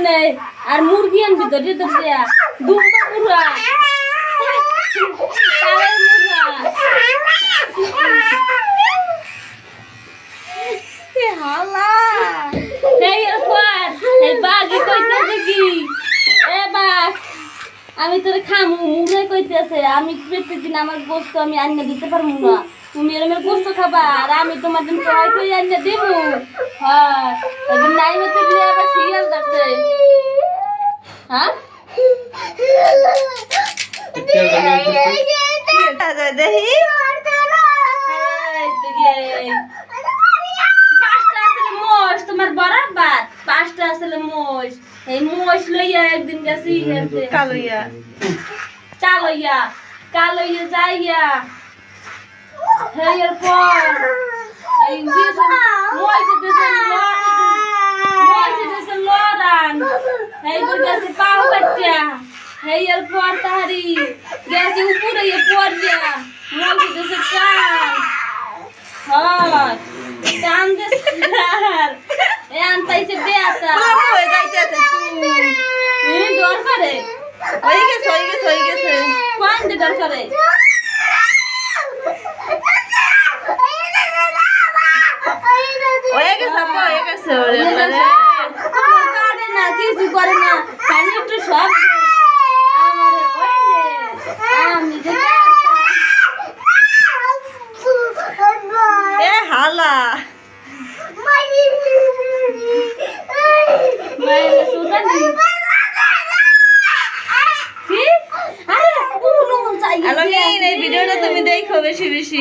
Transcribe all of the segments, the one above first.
নাই আর মুরগি আনবি তো রে তোর দিয়া দুম্বা পুরা তালে মুরগা এ হালা এই রকম এই বাগি কইতাছে কি এ বাঘ আমি তোরে খামু মুখে কইতেছে আমি প্রতিদিন আমার গোস্ত আমি আনিয়ে দিতে পারবো না তুমি এরমের গোস্ত খাবা আর আমি তোমার দিন কয় কই আনিয়ে দিব হ্যাঁ এখন নাই হতে গিয়ে আবার শিয়াল ধরছে হ্যাঁ দেখি পাঁচটা আসলে মোষ তোমার বরাবর পাঁচটা আসলে মোষ এই মোষ লইয়া একদিন গেছি কালইয়া যাইয়া হেয়ার পর এই মোষ দেশে লড়ান এই গেছে পাও কাটিয়া হেয়ার পর তাহারি গেছে উপরে পড়িয়া মোষ দেশে টান দেশে এ আনতাইছে বেয়াটা হয়ে যাইতেছে ডর করে হয়ে গেছে কোন যে ডর করে কাটে না কিছু করে না খালি একটু সব আমারে আমি যে এ হালা ভিডিওটা তুমি দেখো বেশি বেশি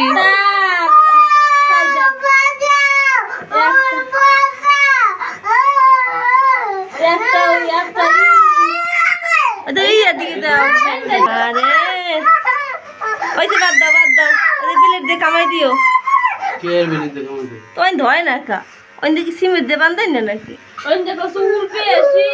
কামাই দিও তো ধয় না কা ওই দিকে সিমেন্ট দিয়ে বান্ধাই না নাকি ওই দেখো চুল পেয়েছি